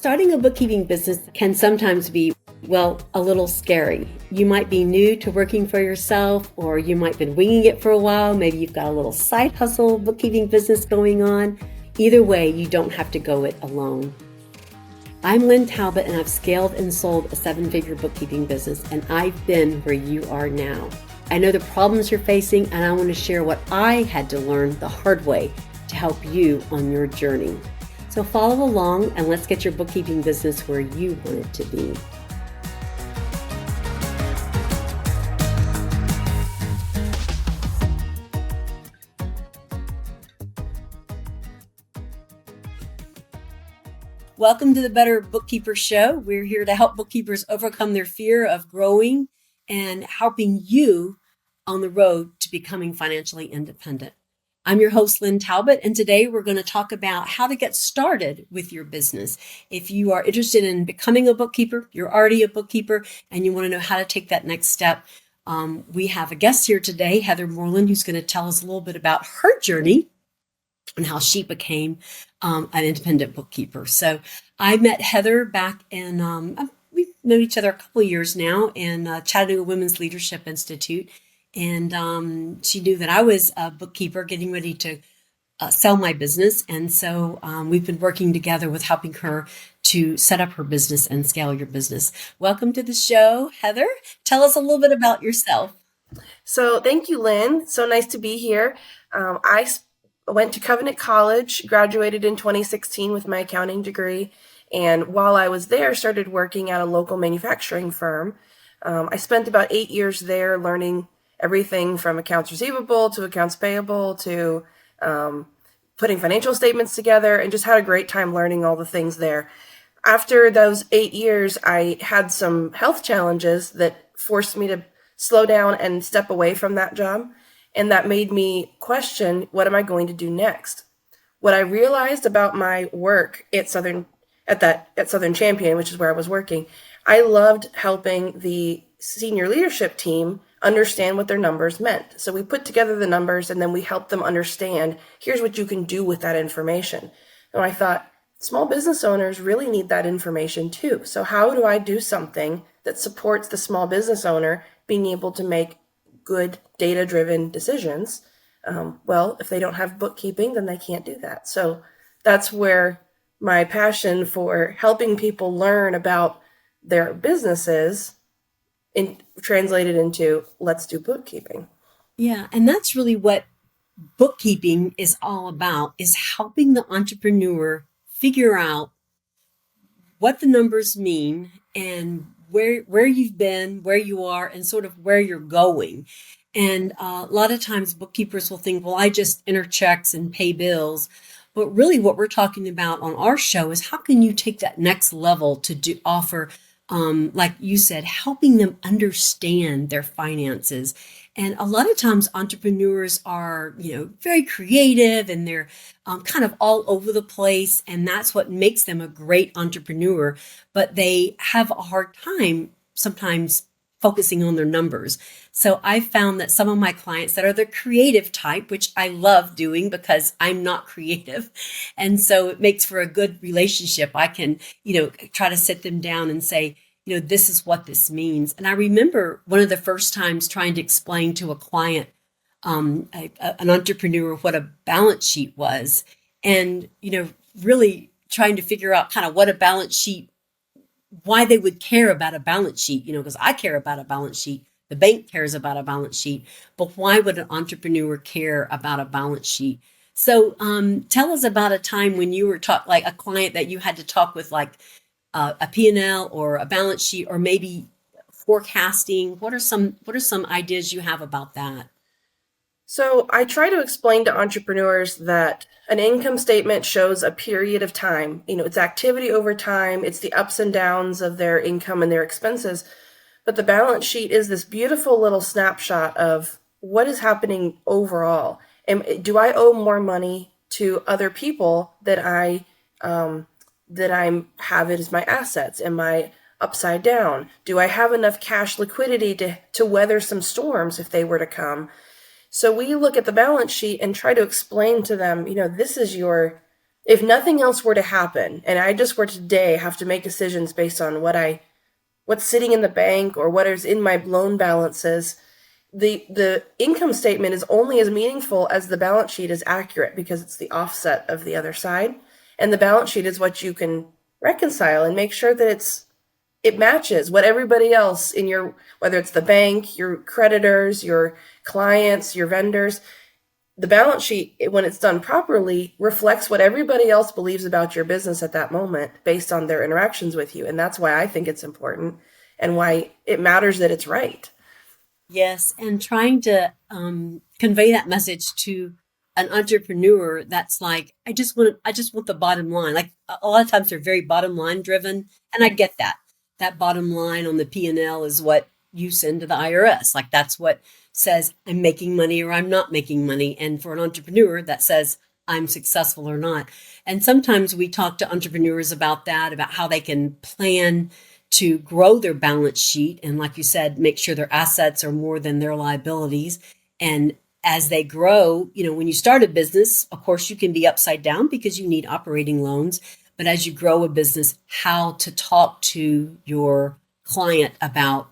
Starting a bookkeeping business can sometimes be, a little scary. You might be new to working for yourself, or you might have been winging it for a while. Maybe you've got a little side hustle bookkeeping business going on. Either way, you don't have to go it alone. I'm Lynn Talbot, and I've scaled and sold a 7-figure bookkeeping business, and I've been where you are now. I know the problems you're facing, and I want to share what I had to learn the hard way to help you on your journey. So follow along and let's get your bookkeeping business where you want it to be. Welcome to the Better Bookkeeper Show. We're here to help bookkeepers overcome their fear of growing and helping you on the road to becoming financially independent. I'm your host, Lynn Talbot, and today we're going to talk about how to get started with your business. If you are interested in becoming a bookkeeper, you're already a bookkeeper, and you want to know how to take that next step, we have a guest here today, Heather Moreland, who's going to tell us a little bit about her journey and how she became an independent bookkeeper. So I met Heather back in, we've known each other a couple of years now in Chattanooga Women's Leadership Institute. And she knew that I was a bookkeeper getting ready to sell my business. And so we've been working together with helping her to set up her business and scale your business. Welcome to the show, Heather. Tell us a little bit about yourself. So thank you, Lynn. So nice to be here. I went to Covenant College, graduated in 2016 with my accounting degree. And while I was there, started working at a local manufacturing firm. I spent about 8 years there learning everything from accounts receivable to accounts payable to putting financial statements together, and just had a great time learning all the things there. After those 8 years, I had some health challenges that forced me to slow down and step away from that job. And that made me question, what am I going to do next? What I realized about my work at Southern Champion, which is where I was working, I loved helping the senior leadership team understand what their numbers meant. So we put together the numbers and then we helped them understand, here's what you can do with that information. And I thought, small business owners really need that information too. So how do I do something that supports the small business owner being able to make good data-driven decisions? If they don't have bookkeeping, then they can't do that. So that's where my passion for helping people learn about their businesses translated into let's do bookkeeping. Yeah, and that's really what bookkeeping is all about, is helping the entrepreneur figure out what the numbers mean and where you've been, where you are, and sort of where you're going. And a lot of times bookkeepers will think, well, I just enter checks and pay bills. But really what we're talking about on our show is how can you take that next level to offer, like you said, helping them understand their finances. And a lot of times entrepreneurs are, very creative, and they're kind of all over the place. And that's what makes them a great entrepreneur. But they have a hard time sometimes focusing on their numbers. So I've found that some of my clients that are the creative type, which I love doing because I'm not creative. And so it makes for a good relationship. I can, try to sit them down and say, this is what this means. And I remember one of the first times trying to explain to a client, an entrepreneur, what a balance sheet was, and, really trying to figure out kind of what a balance sheet, why they would care about a balance sheet, because I care about a balance sheet. The bank cares about a balance sheet, but why would an entrepreneur care about a balance sheet? So tell us about a time when you were like a client that you had to talk with, like a P&L or a balance sheet, or maybe forecasting. What are some ideas you have about that? So I try to explain to entrepreneurs that an income statement shows a period of time. It's activity over time. It's the ups and downs of their income and their expenses. But the balance sheet is this beautiful little snapshot of what is happening overall. And do I owe more money to other people that I have it as my assets? Am I upside down? Do I have enough cash liquidity to weather some storms if they were to come? So we look at the balance sheet and try to explain to them, this is your If nothing else were to happen and I just were today have to make decisions based on what's sitting in the bank or what is in my loan balances, the income statement is only as meaningful as the balance sheet is accurate, because it's the offset of the other side. And the balance sheet is what you can reconcile and make sure that it matches what everybody else in your, whether it's the bank, your creditors, your clients, your vendors. The balance sheet, when it's done properly, reflects what everybody else believes about your business at that moment based on their interactions with you. And that's why I think it's important and why it matters that it's right. Yes, and trying to convey that message to an entrepreneur that's like, I just want the bottom line. Like a lot of times they're very bottom line driven, and I get that. That bottom line on the P&L is what you send to the IRS. Like that's what says I'm making money or I'm not making money. And for an entrepreneur, that says I'm successful or not. And sometimes we talk to entrepreneurs about that, about how they can plan to grow their balance sheet. And like you said, make sure their assets are more than their liabilities. And as they grow, when you start a business, of course, you can be upside down because you need operating loans. But as you grow a business, how to talk to your client about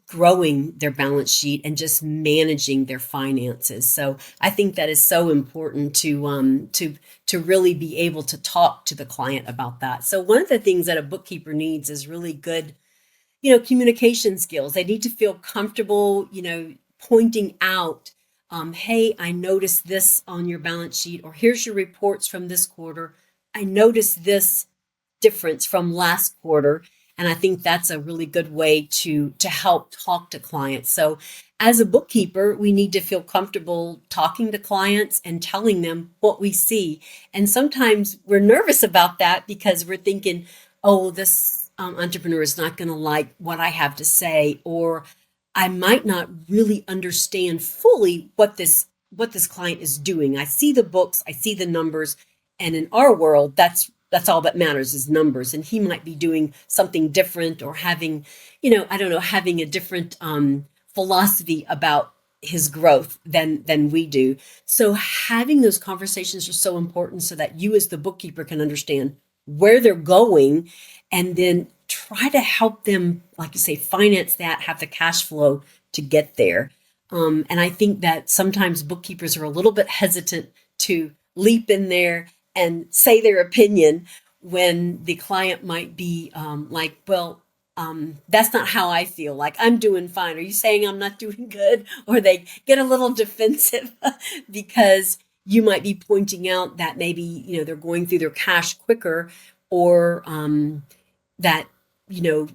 growing their balance sheet and just managing their finances. So I think that is so important to really be able to talk to the client about that. So one of the things that a bookkeeper needs is really good, communication skills. They need to feel comfortable, pointing out, hey, I noticed this on your balance sheet, or here's your reports from this quarter. I noticed this difference from last quarter. And I think that's a really good way to help talk to clients. So as a bookkeeper, we need to feel comfortable talking to clients and telling them what we see. And sometimes we're nervous about that because we're thinking, oh, this entrepreneur is not going to like what I have to say, or I might not really understand fully what this client is doing. I see the books, I see the numbers, and in our world, that's all that matters is numbers. And he might be doing something different or having, I don't know, having a different philosophy about his growth than we do. So having those conversations are so important so that you as the bookkeeper can understand where they're going and then try to help them, like you say, finance that, have the cash flow to get there. And I think that sometimes bookkeepers are a little bit hesitant to leap in there and say their opinion when the client might be like, well, that's not how I feel. Like I'm doing fine. Are you saying I'm not doing good? Or they get a little defensive because you might be pointing out that maybe, they're going through their cash quicker, or that,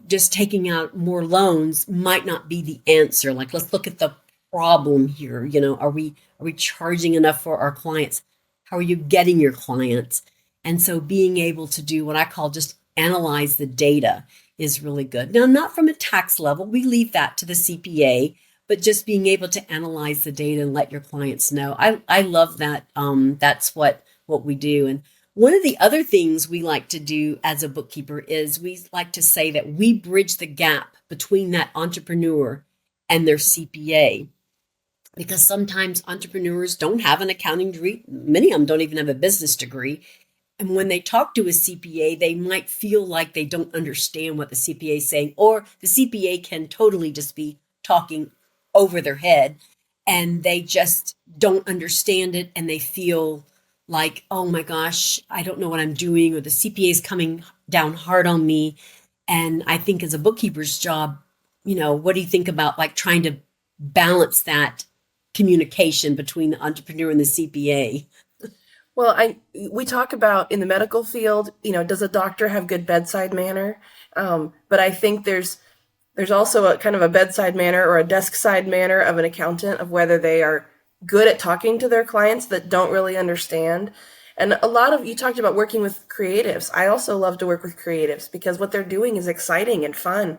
just taking out more loans might not be the answer. Like, let's look at the problem here. Are we charging enough for our clients? How are you getting your clients? And so being able to do what I call just analyze the data is really good. Now, not from a tax level, we leave that to the CPA, but just being able to analyze the data and let your clients know. I love that. That's what we do. And one of the other things we like to do as a bookkeeper is we like to say that we bridge the gap between that entrepreneur and their CPA. Because sometimes entrepreneurs don't have an accounting degree. Many of them don't even have a business degree. And when they talk to a CPA, they might feel like they don't understand what the CPA is saying, or the CPA can totally just be talking over their head and they just don't understand it. And they feel like, oh my gosh, I don't know what I'm doing, or the CPA is coming down hard on me. And I think as a bookkeeper's job, what do you think about like trying to balance that communication between the entrepreneur and the CPA? Well, we talk about in the medical field, does a doctor have good bedside manner? But I think there's also a kind of a bedside manner or a desk side manner of an accountant, of whether they are good at talking to their clients that don't really understand. And you talked about working with creatives. I also love to work with creatives because what they're doing is exciting and fun.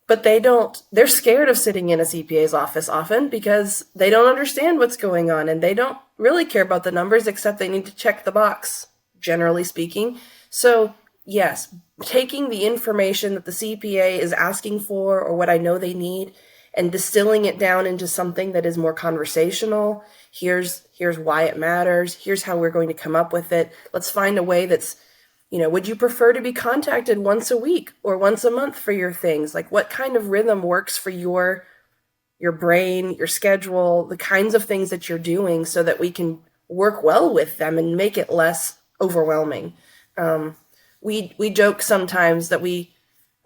But they're scared of sitting in a CPA's office often because they don't understand what's going on and they don't really care about the numbers, except they need to check the box, generally speaking. So yes, taking the information that the CPA is asking for or what I know they need and distilling it down into something that is more conversational. Here's why it matters. Here's how we're going to come up with it. Let's find a way that's, would you prefer to be contacted once a week or once a month for your things? Like, what kind of rhythm works for your brain, your schedule, the kinds of things that you're doing, so that we can work well with them and make it less overwhelming. We joke sometimes that we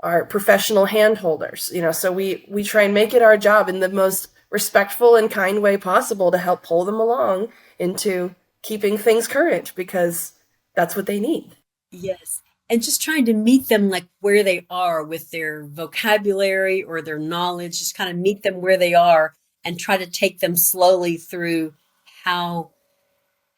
are professional hand holders, so we try and make it our job in the most respectful and kind way possible to help pull them along into keeping things current, because that's what they need. Yes. And just trying to meet them like where they are with their vocabulary or their knowledge, just kind of meet them where they are and try to take them slowly through how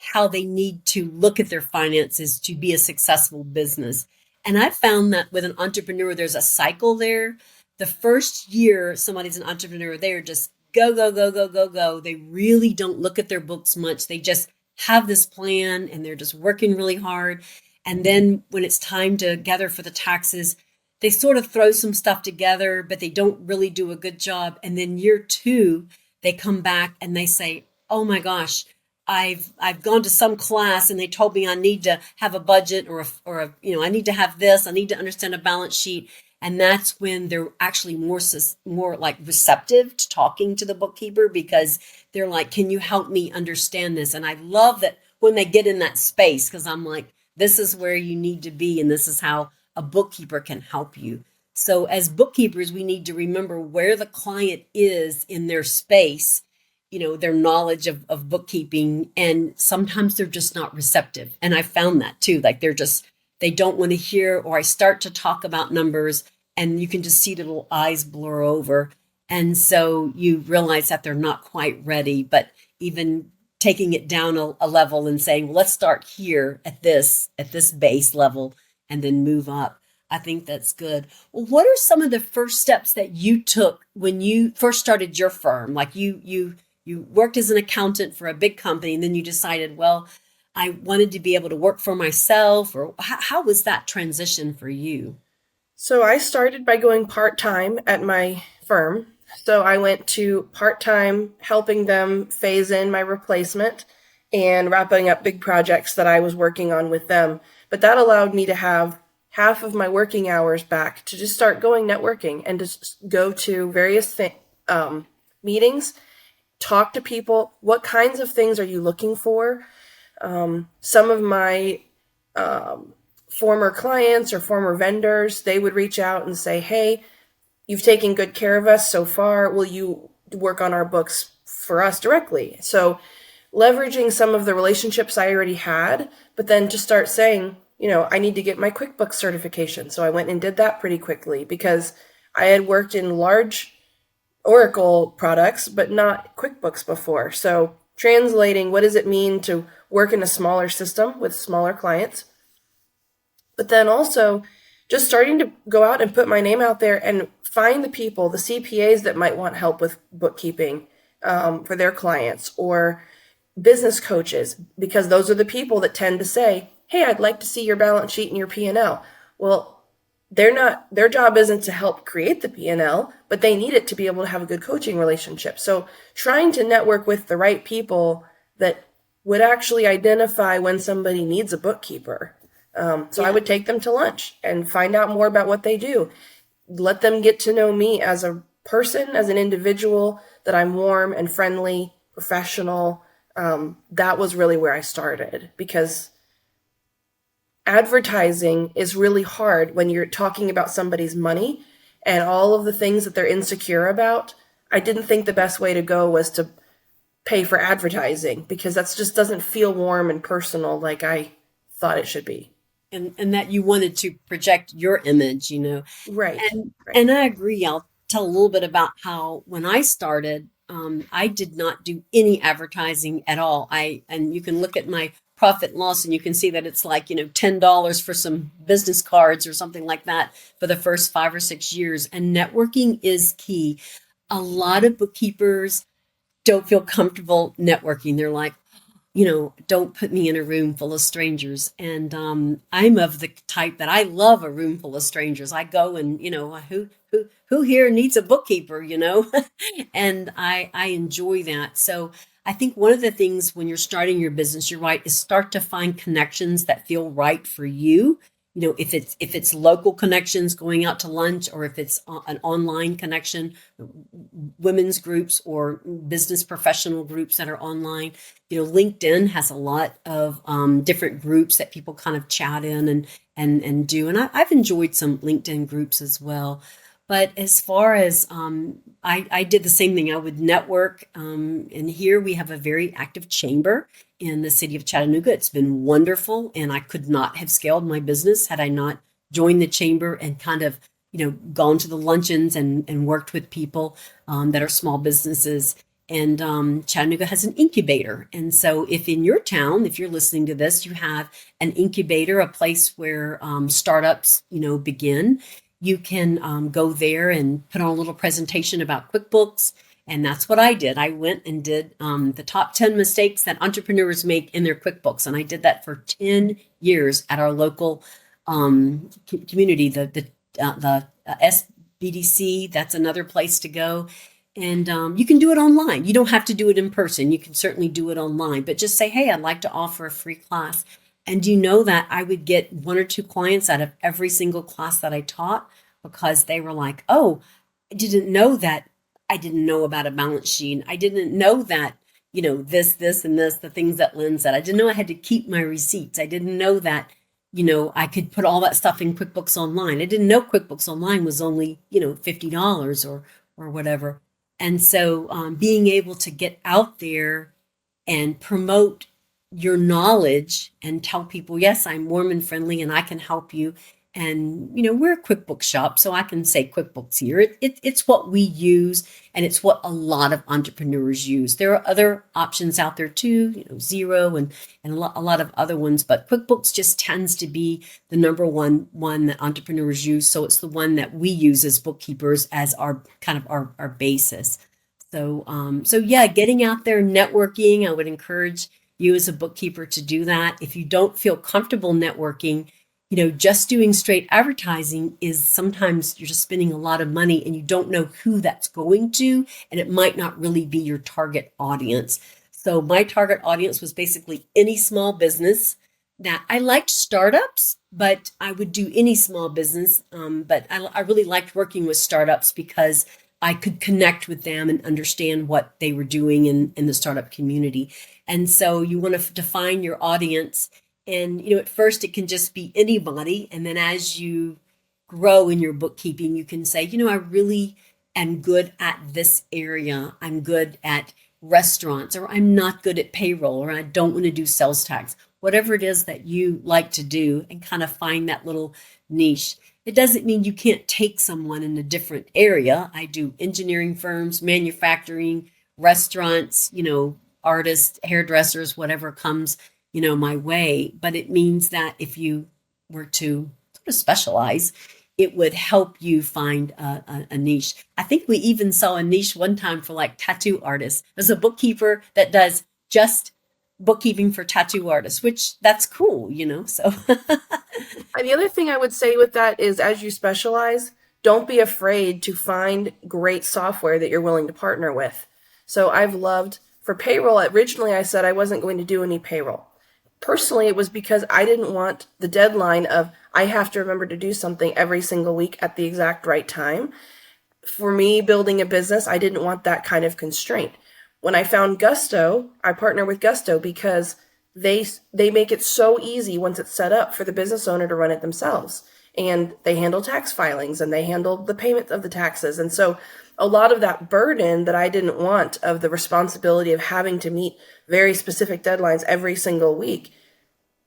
how they need to look at their finances to be a successful business. And I found that with an entrepreneur, there's a cycle there. The first year somebody's an entrepreneur, they are just go, go, go, go, go, go. They really don't look at their books much. They just have this plan and they're just working really hard. And then when it's time to gather for the taxes, they sort of throw some stuff together, but they don't really do a good job. And then year two, they come back and they say, "Oh my gosh, I've gone to some class and they told me I need to have a budget or I need to have this. I need to understand a balance sheet." And that's when they're actually more like receptive to talking to the bookkeeper, because they're like, "Can you help me understand this?" And I love that when they get in that space, because I'm like, this is where you need to be, and this is how a bookkeeper can help you. So as bookkeepers, we need to remember where the client is in their space, their knowledge of bookkeeping. And sometimes they're just not receptive. And I found that too. Like they don't want to hear, or I start to talk about numbers and you can just see the little eyes blur over. And so you realize that they're not quite ready, but even taking it down a level and saying, well, let's start here at this base level and then move up. I think that's good. Well, what are some of the first steps that you took when you first started your firm? Like you worked as an accountant for a big company and then you decided, well, I wanted to be able to work for myself, or how was that transition for you? So I started by going part-time at my firm. So I went to part-time helping them phase in my replacement and wrapping up big projects that I was working on with them. But that allowed me to have half of my working hours back to just start going networking and just go to various meetings, talk to people. What kinds of things are you looking for? Some of my former clients or former vendors, they would reach out and say, "Hey, you've taken good care of us so far. Will you work on our books for us directly?" So leveraging some of the relationships I already had, but then to start saying, I need to get my QuickBooks certification. So I went and did that pretty quickly because I had worked in large Oracle products, but not QuickBooks before. So translating, what does it mean to work in a smaller system with smaller clients? But then also just starting to go out and put my name out there and find the people, the CPAs that might want help with bookkeeping for their clients, or business coaches, because those are the people that tend to say, "Hey, I'd like to see your balance sheet and your P&L." Well, their job isn't to help create the P&L, but they need it to be able to have a good coaching relationship. So trying to network with the right people that would actually identify when somebody needs a bookkeeper. So I would take them to lunch and find out more about what they do. Let them get to know me as a person, as an individual, that I'm warm and friendly, professional. That was really where I started, because advertising is really hard when you're talking about somebody's money and all of the things that they're insecure about. I didn't think the best way to go was to pay for advertising, because that just doesn't feel warm and personal like I thought it should be. And that you wanted to project your image. Right. And Right. and I agree. I'll tell a little bit about how when I started, I did not do any advertising at all. And you can look at my profit and loss and you can see that it's like, $10 for some business cards or something like that for the first 5 or 6 years. And networking is key. A lot of bookkeepers don't feel comfortable networking. They're like, don't put me in a room full of strangers. And I'm of the type that I love a room full of strangers. I go and, who here needs a bookkeeper? And I enjoy that. So I think one of the things when you're starting your business, you're right, is start to find connections that feel right for you. If it's local connections going out to lunch, or if it's an online connection, women's groups or business professional groups that are online. LinkedIn has a lot of different groups that people kind of chat in and do. And I've enjoyed some LinkedIn groups as well. But as far as I did the same thing, I would network. And here we have a very active chamber in the city of Chattanooga. It's been wonderful. And I could not have scaled my business had I not joined the chamber and kind of, gone to the luncheons and worked with people that are small businesses. And Chattanooga has an incubator. And so if in your town, if you're listening to this, you have an incubator, a place where startups, begin, you can go there and put on a little presentation about QuickBooks. And that's what I did. I went and did the top 10 mistakes that entrepreneurs make in their QuickBooks. And I did that for 10 years at our local community, the SBDC. That's another place to go. And you can do it online. You don't have to do it in person. You can certainly do it online, but just say, hey, I'd like to offer a free class. And you know that I would get one or two clients out of every single class that I taught, because they were like, oh, I didn't know that. I didn't know about a balance sheet. I didn't know that, this, and this, the things that Lynn said. I didn't know I had to keep my receipts. I didn't know that, I could put all that stuff in QuickBooks Online. I didn't know QuickBooks Online was only, $50 or whatever. And so being able to get out there and promote your knowledge and tell people, yes, I'm warm and friendly and I can help you. And, we're a QuickBooks shop, so I can say QuickBooks here. It's what we use, and it's what a lot of entrepreneurs use. There are other options out there too, Xero and a lot of other ones, but QuickBooks just tends to be the number one that entrepreneurs use. So it's the one that we use as bookkeepers as our kind of our basis. So yeah, getting out there, networking, I would encourage you as a bookkeeper to do that. If you don't feel comfortable networking, just doing straight advertising is sometimes you're just spending a lot of money and you don't know who that's going to, and it might not really be your target audience. So my target audience was basically any small business. That I liked startups, but I would do any small business. But I really liked working with startups because I could connect with them and understand what they were doing in the startup community. And so you want to define your audience. And, at first it can just be anybody. And then as you grow in your bookkeeping, you can say, I really am good at this area. I'm good at restaurants, or I'm not good at payroll, or I don't want to do sales tax, whatever it is that you like to do, and kind of find that little niche. It doesn't mean you can't take someone in a different area. I do engineering firms, manufacturing, restaurants, artists, hairdressers, whatever comes, my way. But it means that if you were to sort of specialize, it would help you find a niche. I think we even saw a niche one time for like tattoo artists. There's a bookkeeper that does just bookkeeping for tattoo artists, which that's cool, so. And the other thing I would say with that is, as you specialize, don't be afraid to find great software that you're willing to partner with. So I've loved, for payroll, originally I said I wasn't going to do any payroll. Personally, it was because I didn't want the deadline of I have to remember to do something every single week at the exact right time. For me, building a business, I didn't want that kind of constraint. When I found Gusto, I partner with Gusto because they make it so easy once it's set up for the business owner to run it themselves. And they handle tax filings and they handle the payment of the taxes. And so a lot of that burden that I didn't want, of the responsibility of having to meet very specific deadlines every single week,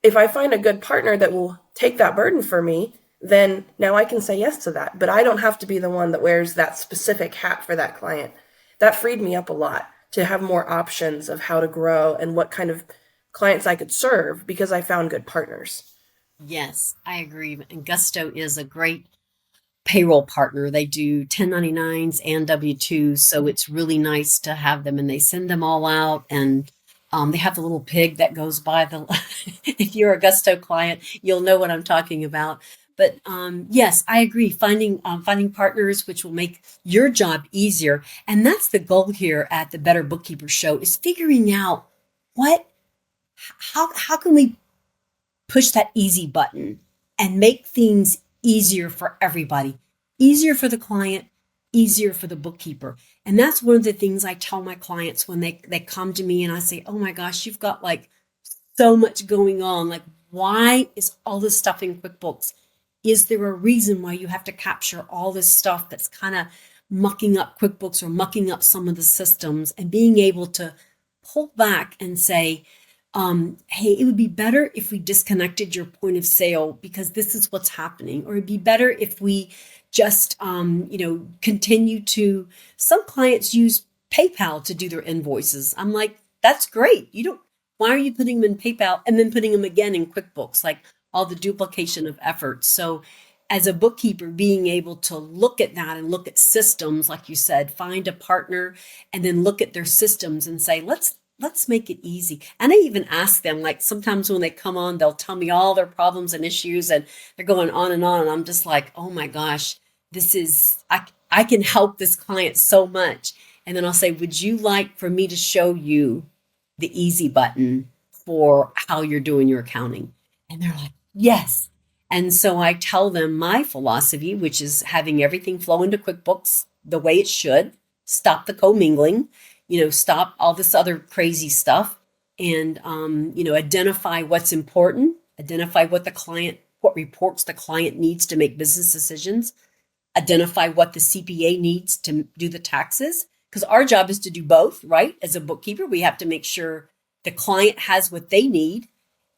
if I find a good partner that will take that burden for me, then now I can say yes to that. But I don't have to be the one that wears that specific hat for that client. That freed me up a lot to have more options of how to grow and what kind of clients I could serve, because I found good partners. Yes, I agree. And Gusto is a great payroll partner. They do 1099s and W-2s, so it's really nice to have them, and they send them all out. And They have the little pig that goes by the, if you're a Gusto client, you'll know what I'm talking about. But yes, I agree. Finding partners which will make your job easier, and that's the goal here at the Better Bookkeeper Show, is figuring out what how can we push that easy button and make things easier for everybody, easier for the client, easier for the bookkeeper. And that's one of the things I tell my clients when they come to me and I say, oh my gosh, you've got like so much going on. Like, why is all this stuff in QuickBooks? Is there a reason why you have to capture all this stuff that's kind of mucking up QuickBooks or mucking up some of the systems, and being able to pull back and say, hey, it would be better if we disconnected your point of sale because this is what's happening. Or it'd be better if we just, continue to, some clients use PayPal to do their invoices. I'm like, that's great. Why are you putting them in PayPal and then putting them again in QuickBooks? Like, all the duplication of effort. So as a bookkeeper, being able to look at that and look at systems, like you said, find a partner and then look at their systems and say, let's make it easy. And I even ask them, like, sometimes when they come on, they'll tell me all their problems and issues, and they're going on. And I'm just like, oh my gosh, I can help this client so much. And then I'll say, would you like for me to show you the easy button for how you're doing your accounting? And they're like, yes. And so I tell them my philosophy, which is having everything flow into QuickBooks the way it should, stop the commingling, stop all this other crazy stuff, and, identify what's important, identify what reports the client needs to make business decisions, identify what the CPA needs to do the taxes, because our job is to do both, right? As a bookkeeper, we have to make sure the client has what they need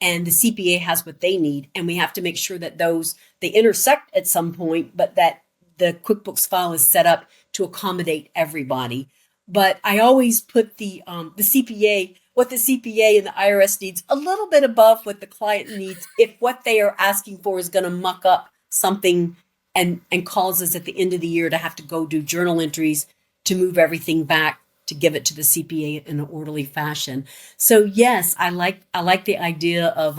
and the CPA has what they need. And we have to make sure that they intersect at some point, but that the QuickBooks file is set up to accommodate everybody. But I always put the CPA, what the CPA and the IRS needs, a little bit above what the client needs if what they are asking for is going to muck up something and cause us at the end of the year to have to go do journal entries to move everything back to give it to the CPA in an orderly fashion. So yes, I like the idea of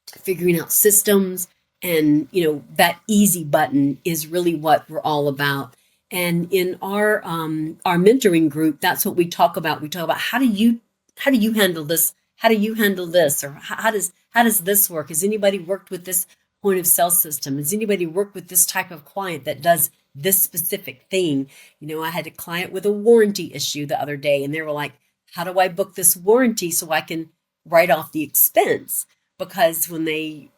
figuring out systems, and that easy button is really what we're all about. And in our mentoring group, that's what we talk about. We talk about how do you handle this? How do you handle this? Or how does this work? Has anybody worked with this point of sale system? Has anybody worked with this type of client that does this specific thing? I had a client with a warranty issue the other day, and they were like, how do I book this warranty so I can write off the expense? Because when they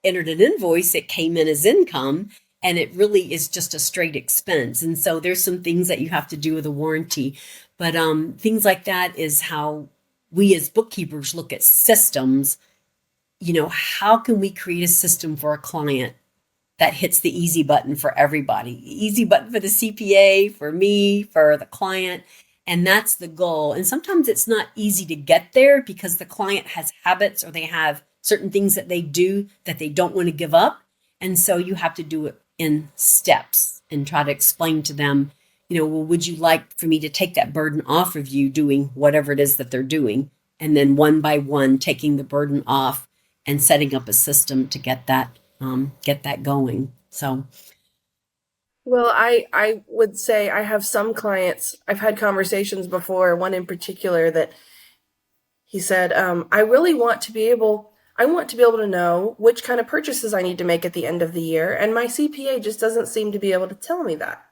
entered an invoice, it came in as income, and it really is just a straight expense. And so there's some things that you have to do with a warranty. But things like that is how we as bookkeepers look at systems. How can we create a system for a client that hits the easy button for everybody? Easy button for the CPA, for me, for the client. And that's the goal. And sometimes it's not easy to get there because the client has habits, or they have certain things that they do that they don't want to give up. And so you have to do it in steps and try to explain to them, well, would you like for me to take that burden off of you doing whatever it is that they're doing? And then one by one, taking the burden off and setting up a system to get that going. So, Well, I would say I have some clients, I've had conversations before, one in particular that he said, I want to be able to know which kind of purchases I need to make at the end of the year, and my CPA just doesn't seem to be able to tell me that.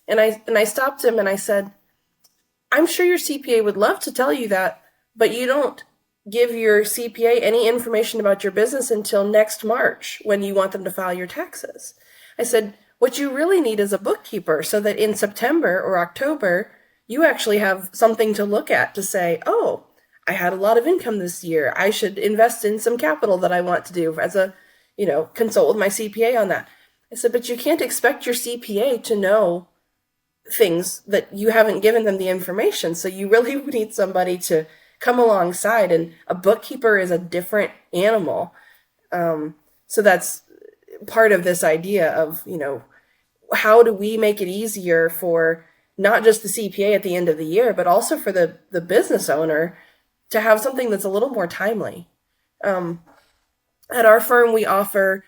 And I stopped him and I said, I'm sure your CPA would love to tell you that, but you don't give your CPA any information about your business until next March when you want them to file your taxes. I said, what you really need is a bookkeeper so that in September or October, you actually have something to look at to say, oh, I had a lot of income this year. I should invest in some capital that I want to do as a, consult with my CPA on that. I said, but you can't expect your CPA to know things that you haven't given them the information. So you really need somebody to come alongside, and a bookkeeper is a different animal. So that's part of this idea of, how do we make it easier for not just the CPA at the end of the year, but also for the business owner to have something that's a little more timely. Um, at our firm, we offer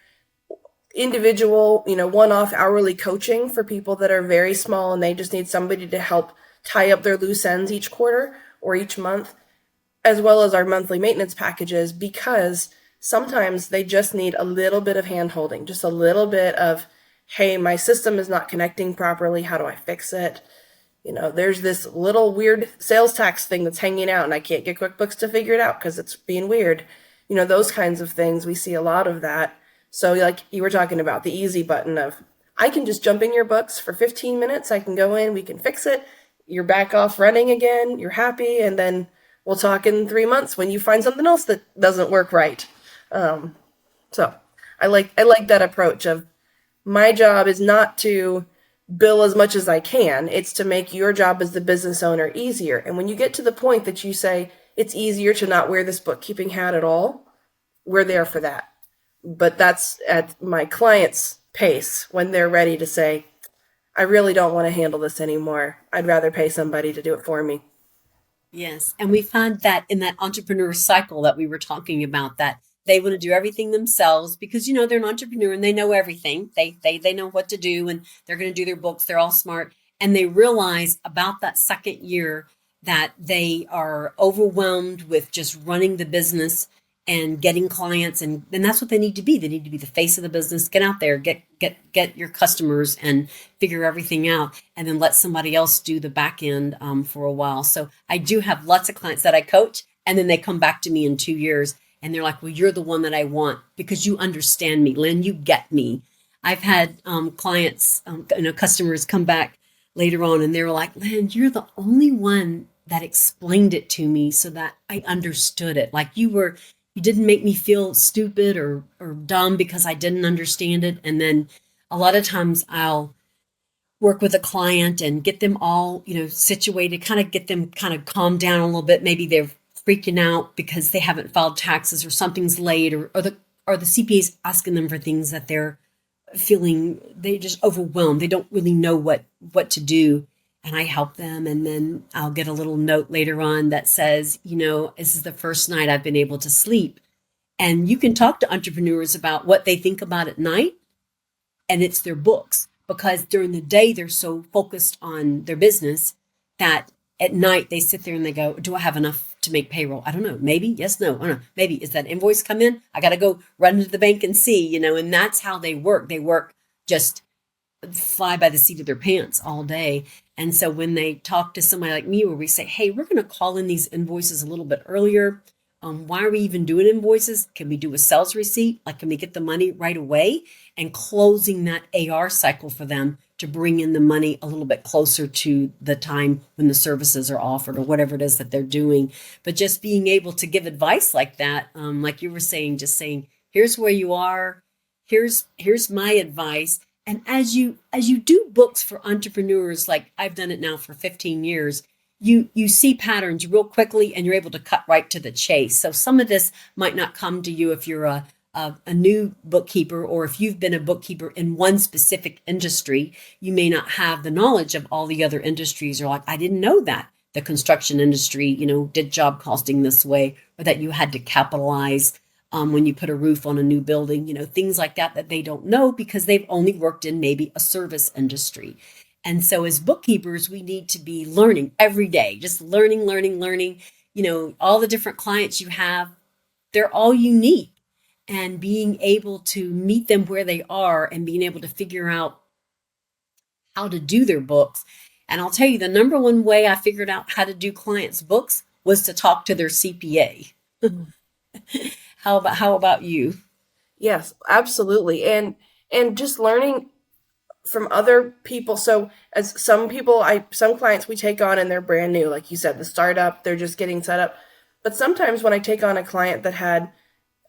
individual, one-off hourly coaching for people that are very small and they just need somebody to help tie up their loose ends each quarter or each month, as well as our monthly maintenance packages, because sometimes they just need a little bit of hand holding, just a little bit of, hey, my system is not connecting properly. How do I fix it? There's this little weird sales tax thing that's hanging out and I can't get QuickBooks to figure it out because it's being weird. Those kinds of things. We see a lot of that. So like you were talking about, the easy button of, I can just jump in your books for 15 minutes. I can go in, we can fix it. You're back off running again. You're happy. And then we'll talk in 3 months when you find something else that doesn't work right. So I like that approach of, my job is not to bill as much as I can. It's to make your job as the business owner easier. And when you get to the point that you say it's easier to not wear this bookkeeping hat at all, we're there for that. But that's at my client's pace when they're ready to say, I really don't want to handle this anymore. I'd rather pay somebody to do it for me. Yes. And we find that in that entrepreneur cycle that we were talking about, that they want to do everything themselves because, they're an entrepreneur and they know everything. They know what to do and they're going to do their books. They're all smart. And they realize about that second year that they are overwhelmed with just running the business and getting clients. And that's what they need to be. They need to be the face of the business. Get out there, get your customers and figure everything out, and then let somebody else do the back end for a while. So I do have lots of clients that I coach, and then they come back to me in 2 years and they're like, well, you're the one that I want because you understand me, Lynn, you get me. I've had clients, customers come back later on and they're like, Lynn, you're the only one that explained it to me so that I understood it. Like you didn't make me feel stupid or dumb because I didn't understand it. And then a lot of times I'll work with a client and get them all, situated, kind of get them kind of calmed down a little bit. Maybe they're freaking out because they haven't filed taxes or something's late, or the CPA's asking them for things that they're feeling, they just overwhelmed. They don't really know what to do. And I help them. And then I'll get a little note later on that says, this is the first night I've been able to sleep. And you can talk to entrepreneurs about what they think about at night, and it's their books, because during the day they're so focused on their business that at night they sit there and they go, do I have enough to make payroll? I don't know. Maybe. Yes, no. I don't know. Maybe. Is that invoice come in? I got to go run to the bank and see, and that's how they work. They work just fly by the seat of their pants all day. And so when they talk to somebody like me, where we say, hey, we're going to call in these invoices a little bit earlier. Why are we even doing invoices? Can we do a sales receipt? Like, can we get the money right away? And closing that AR cycle for them to bring in the money a little bit closer to the time when the services are offered or whatever it is that they're doing. But just being able to give advice like that, like you were saying, just saying, here's where you are. Here's my advice. And as you do books for entrepreneurs, like I've done it now for 15 years, you see patterns real quickly and you're able to cut right to the chase. So some of this might not come to you if you're a new bookkeeper, or if you've been a bookkeeper in one specific industry, you may not have the knowledge of all the other industries. Or like, I didn't know that the construction industry, did job costing this way, or that you had to capitalize when you put a roof on a new building, things like that they don't know because they've only worked in maybe a service industry. And so as bookkeepers, we need to be learning every day, just learning. All the different clients you have, they're all unique, and being able to meet them where they are and being able to figure out how to do their books. And I'll tell you, the number one way I figured out how to do clients' books was to talk to their CPA. How about you? Yes, absolutely. And just learning from other people. So as some clients we take on and they're brand new, like you said, the startup, they're just getting set up. But sometimes when I take on a client that had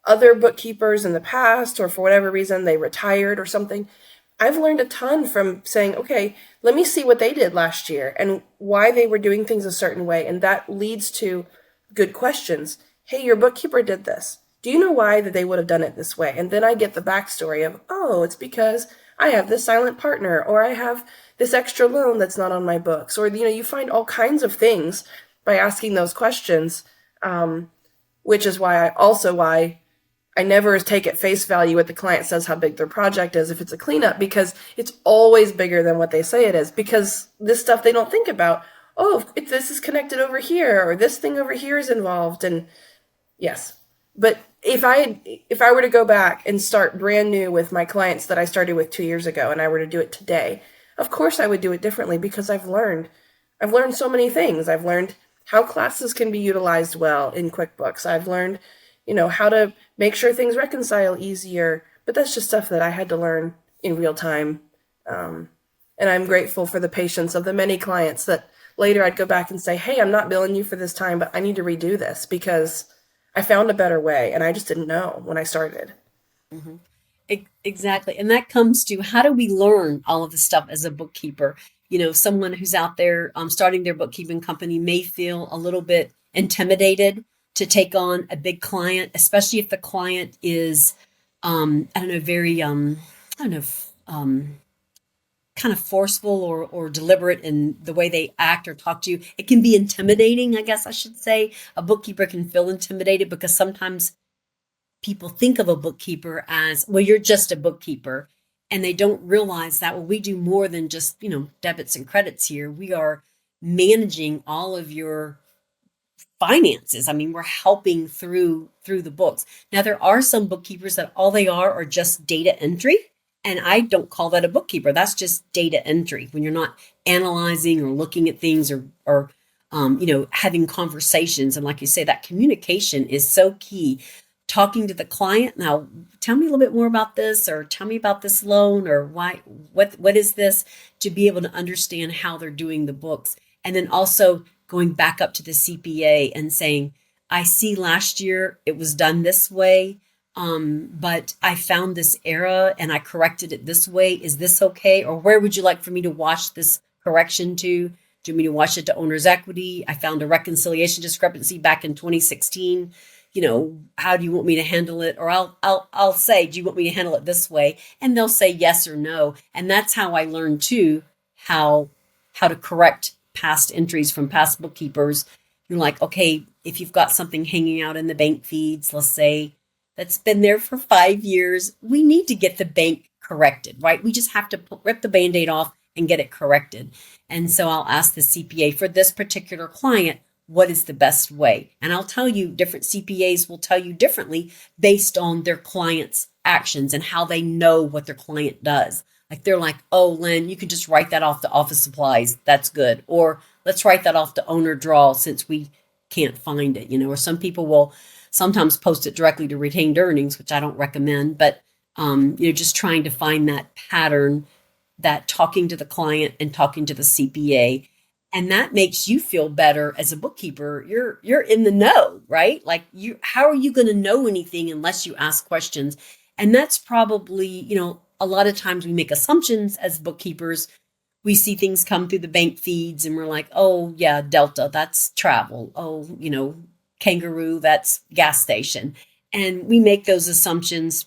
other bookkeepers in the past, or for whatever reason they retired or something, I've learned a ton from saying, okay, let me see what they did last year and why they were doing things a certain way. And that leads to good questions. Hey, your bookkeeper did this. Do you know why that they would have done it this way? And then I get the backstory of, oh, it's because I have this silent partner, or I have this extra loan that's not on my books. Or, you find all kinds of things by asking those questions. which is why I never take at face value what the client says how big their project is if it's a cleanup, because it's always bigger than what they say it is, because this stuff they don't think about. Oh, if this is connected over here, or this thing over here is involved, and yes. But if I were to go back and start brand new with my clients that I started with 2 years ago, and I were to do it today, of course I would do it differently, because I've learned so many things. I've learned how classes can be utilized well in QuickBooks. I've learned, how to make sure things reconcile easier. But that's just stuff that I had to learn in real time. And I'm grateful for the patience of the many clients that later I'd go back and say, hey, I'm not billing you for this time, but I need to redo this because I found a better way. And I just didn't know when I started. Mm-hmm. Exactly. And that comes to how do we learn all of this stuff as a bookkeeper? Someone who's out there starting their bookkeeping company may feel a little bit intimidated to take on a big client, especially if the client is, I don't know, very, I don't know, kind of forceful or deliberate in the way they act or talk to you. It can be intimidating, I guess I should say. A bookkeeper can feel intimidated because sometimes people think of a bookkeeper as, well, you're just a bookkeeper. And they don't realize that, well, we do more than just, debits and credits here. We are managing all of your finances. I mean, we're helping through the books. Now, there are some bookkeepers that all they are just data entry. And I don't call that a bookkeeper. That's just data entry when you're not analyzing or looking at things or having conversations. And like you say, that communication is so key. Talking to the client. Now, tell me a little bit more about this, or tell me about this loan, or what is this, to be able to understand how they're doing the books. And then also going back up to the CPA and saying, I see last year it was done this way, but I found this error and I corrected it this way. Is this okay? Or where would you like for me to wash this correction to? Do you want me to wash it to owner's equity? I found a reconciliation discrepancy back in 2016. How do you want me to handle it? Or I'll say, do you want me to handle it this way? And they'll say yes or no. And that's how I learned too, how to correct past entries from past bookkeepers. You're like, okay, if you've got something hanging out in the bank feeds, let's say that's been there for 5 years, we need to get the bank corrected, right? We just have to rip the Band-Aid off and get it corrected. And so I'll ask the CPA for this particular client, what is the best way? And I'll tell you, different CPAs will tell you differently based on their client's actions and how they know what their client does. Like they're like, oh, Lynn, you can just write that off to office supplies. That's good. Or let's write that off to owner draw since we can't find it, or some people will sometimes post it directly to retained earnings, which I don't recommend, but just trying to find that pattern, that talking to the client and talking to the CPA. And that makes you feel better as a bookkeeper. You're in the know, right? Like how are you going to know anything unless you ask questions? And that's probably, a lot of times we make assumptions as bookkeepers. We see things come through the bank feeds and we're like, oh yeah, Delta, that's travel. Oh, Kangaroo, that's gas station. And we make those assumptions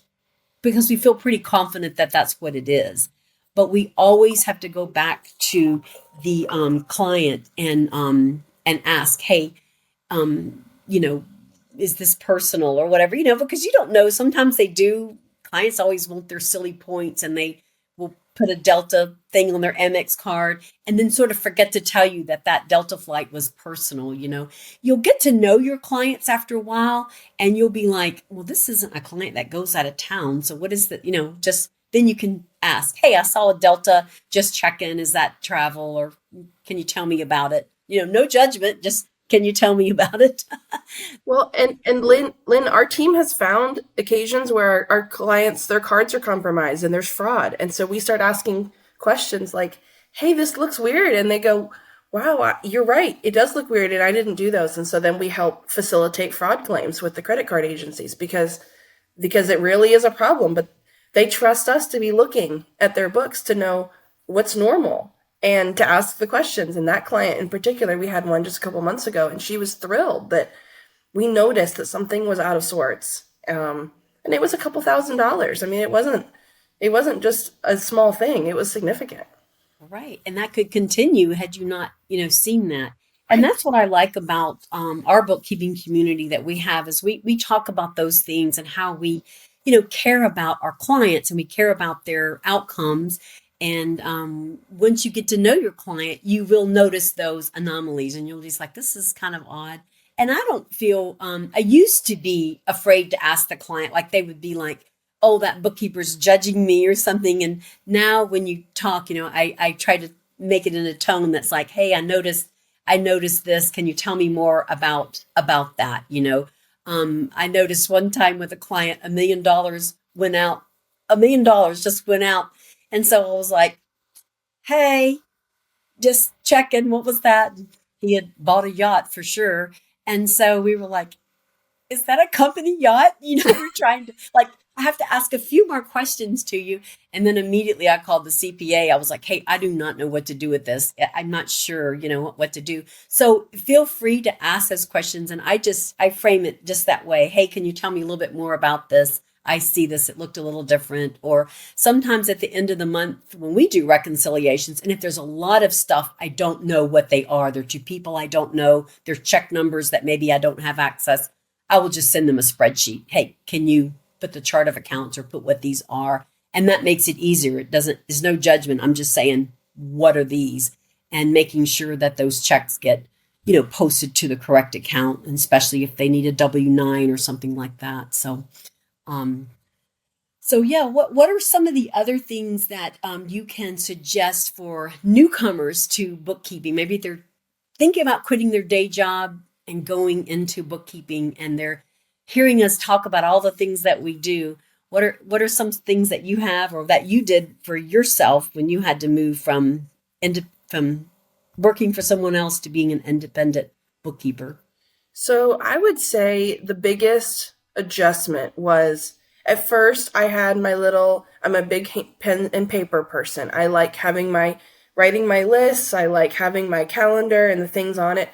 because we feel pretty confident that that's what it is. But we always have to go back to the client and ask, hey, you know, is this personal or whatever, because you don't know. Sometimes they do. Clients always want their silly points and they will put a Delta thing on their Amex card and then sort of forget to tell you that that Delta flight was personal. You'll get to know your clients after a while and you'll be like, well, this isn't a client that goes out of town. So what is that? Just then you can ask, hey, I saw a Delta, just check in. Is that travel or can you tell me about it? No judgment, just can you tell me about it? Well, and Lynn, our team has found occasions where our clients, their cards are compromised and there's fraud. And so we start asking questions like, hey, this looks weird. And they go, wow, you're right. It does look weird. And I didn't do those. And so then we help facilitate fraud claims with the credit card agencies because it really is a problem. But they trust us to be looking at their books to know what's normal and to ask the questions. And that client in particular, we had one just a couple months ago, and she was thrilled that we noticed that something was out of sorts. And it was a couple $1,000s. I mean, it wasn't just a small thing. It was significant. Right. And that could continue had you not, seen that. And that's what I like about our bookkeeping community that we have is we talk about those things and how we, care about our clients and we care about their outcomes. And once you get to know your client, you will notice those anomalies and you'll just like, this is kind of odd. And I don't feel, I used to be afraid to ask the client, like they would be like, oh, that bookkeeper's judging me or something. And now when you talk, I try to make it in a tone that's like, hey, I noticed this. Can you tell me more about that? I noticed one time with a client, $1 million went out. $1 million just went out. And so I was like, hey, just checking. What was that? He had bought a yacht for sure. And so we were like, is that a company yacht? We're trying to like, I have to ask a few more questions to you. And then immediately I called the CPA. I was like, hey, I do not know what to do with this. I'm not sure, what to do. So feel free to ask those questions. And I frame it just that way. Hey, can you tell me a little bit more about this? I see this. It looked a little different. Or sometimes at the end of the month when we do reconciliations, and if there's a lot of stuff, I don't know what they are. They're two people I don't know. They're check numbers that maybe I don't have access. I will just send them a spreadsheet. Hey, can you put the chart of accounts or put what these are? And that makes it easier. There's no judgment. I'm just saying, what are these? And making sure that those checks get, posted to the correct account, and especially if they need a W-9 or something like that. Um, so yeah, what are some of the other things that you can suggest for newcomers to bookkeeping? Maybe they're thinking about quitting their day job and going into bookkeeping and they're hearing us talk about all the things that we do. What are some things that you have or that you did for yourself when you had to move from working for someone else to being an independent bookkeeper? So I would say the biggest adjustment was at first I had I'm a big pen and paper person. I like writing my lists. I like having my calendar and the things on it.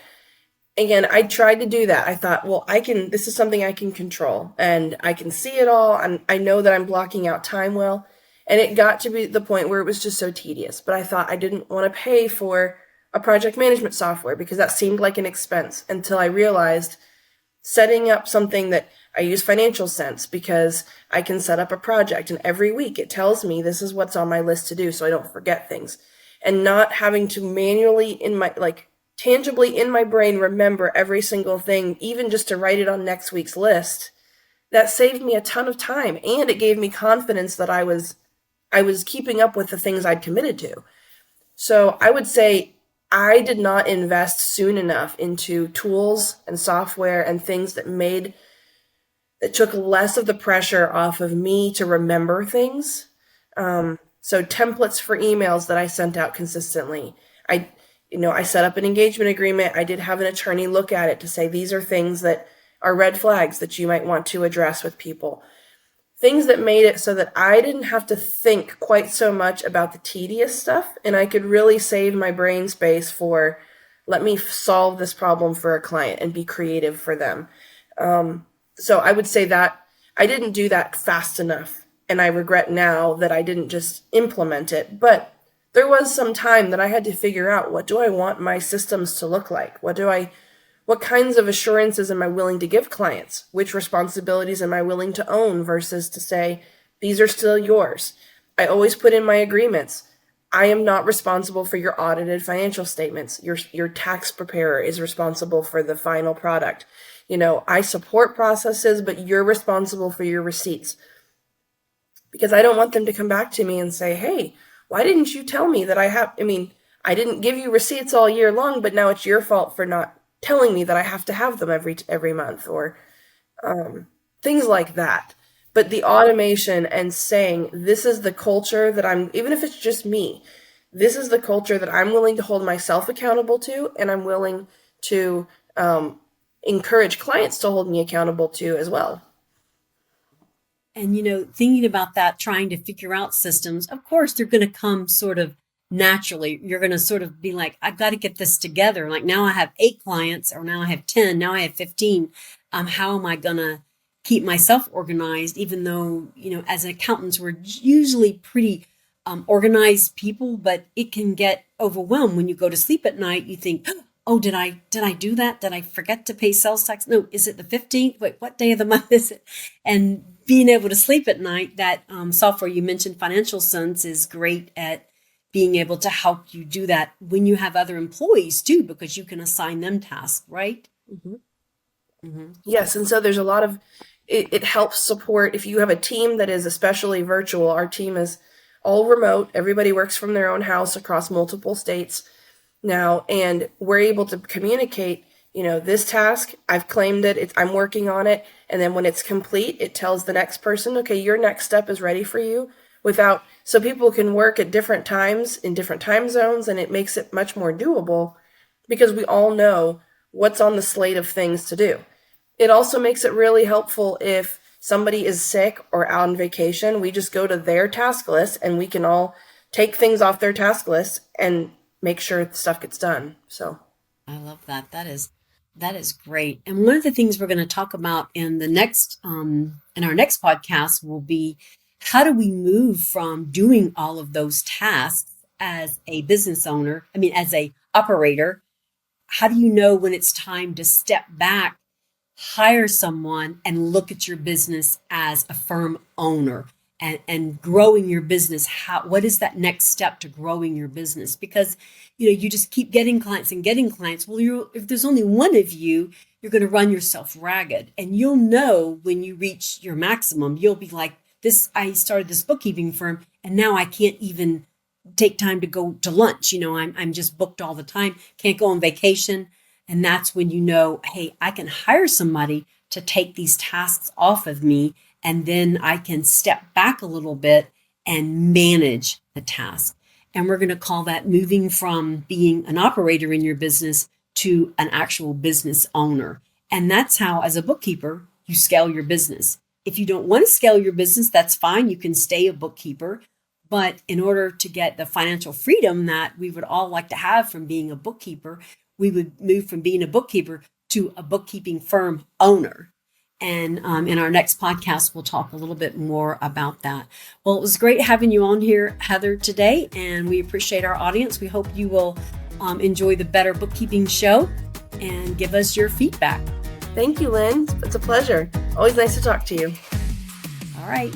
Again, I tried to do that. I thought, well, this is something I can control and I can see it all. And I know that I'm blocking out time well. And it got to be the point where it was just so tedious. But I thought I didn't want to pay for a project management software because that seemed like an expense until I realized setting up something that I use Financial Sense because I can set up a project and every week it tells me this is what's on my list to do so I don't forget things. And not having to manually tangibly in my brain remember every single thing, even just to write it on next week's list, that saved me a ton of time. And it gave me confidence that I was keeping up with the things I'd committed to. So I would say I did not invest soon enough into tools and software and things that took less of the pressure off of me to remember things. So templates for emails that I sent out consistently. I set up an engagement agreement. I did have an attorney look at it to say, these are things that are red flags that you might want to address with people. Things that made it so that I didn't have to think quite so much about the tedious stuff. And I could really save my brain space for, let me solve this problem for a client and be creative for them. So I would say that I didn't do that fast enough. And I regret now that I didn't just implement it. But there was some time that I had to figure out, what do I want my systems to look like? What kinds of assurances am I willing to give clients? Which responsibilities am I willing to own versus to say, these are still yours? I always put in my agreements, I am not responsible for your audited financial statements. Your tax preparer is responsible for the final product. I support processes, but you're responsible for your receipts. Because I don't want them to come back to me and say, hey, why didn't you tell me that I didn't give you receipts all year long, but now it's your fault for not telling me that I have to have them every month, or things like that. But the automation and saying, this is the culture that even if it's just me, this is the culture that I'm willing to hold myself accountable to, and I'm willing to encourage clients to hold me accountable to as well. And, thinking about that, trying to figure out systems, of course, they're going to come sort of naturally. You're going to sort of be like, I've got to get this together. Like now I have 8 clients, or now I have 10, now I have 15. How am I going to keep myself organized? Even though, as accountants, we're usually pretty organized people, but it can get overwhelmed when you go to sleep at night. You think, oh, did I do that? Did I forget to pay sales tax? No, is it the 15th? Wait, what day of the month is it? And being able to sleep at night, that software you mentioned, Financial Sense, is great at being able to help you do that when you have other employees too, because you can assign them tasks, right? Mm-hmm. Mm-hmm. Yes, and so there's a lot of it helps support if you have a team that is especially virtual. Our team is all remote. Everybody works from their own house across multiple states now, and we're able to communicate, this task, I've claimed it, I'm working on it, and then when it's complete, it tells the next person, okay, your next step is ready for you, so people can work at different times in different time zones, and it makes it much more doable because we all know what's on the slate of things to do. It also makes it really helpful if somebody is sick or out on vacation. We just go to their task list and we can all take things off their task list and make sure the stuff gets done. So I love that. That is great. And one of the things we're going to talk about in the next in our next podcast will be, how do we move from doing all of those tasks as a business owner? I mean, as a operator, how do you know when it's time to step back, hire someone, and look at your business as a firm owner and growing your business? What is that next step to growing your business? Because, you just keep getting clients and getting clients. Well, if there's only one of you, you're going to run yourself ragged, and you'll know when you reach your maximum. You'll be like, I started this bookkeeping firm and now I can't even take time to go to lunch. I'm just booked all the time, can't go on vacation. And that's when you know, hey, I can hire somebody to take these tasks off of me, and then I can step back a little bit and manage the task. And we're going to call that moving from being an operator in your business to an actual business owner. And that's how, as a bookkeeper, you scale your business. If you don't want to scale your business, that's fine. You can stay a bookkeeper. But in order to get the financial freedom that we would all like to have from being a bookkeeper, we would move from being a bookkeeper to a bookkeeping firm owner. And in our next podcast, we'll talk a little bit more about that. Well, it was great having you on here, Heather, today, and we appreciate our audience. We hope you will enjoy the Better Bookkeeping Show and give us your feedback. Thank you, Lynn. It's a pleasure. Always nice to talk to you. All right.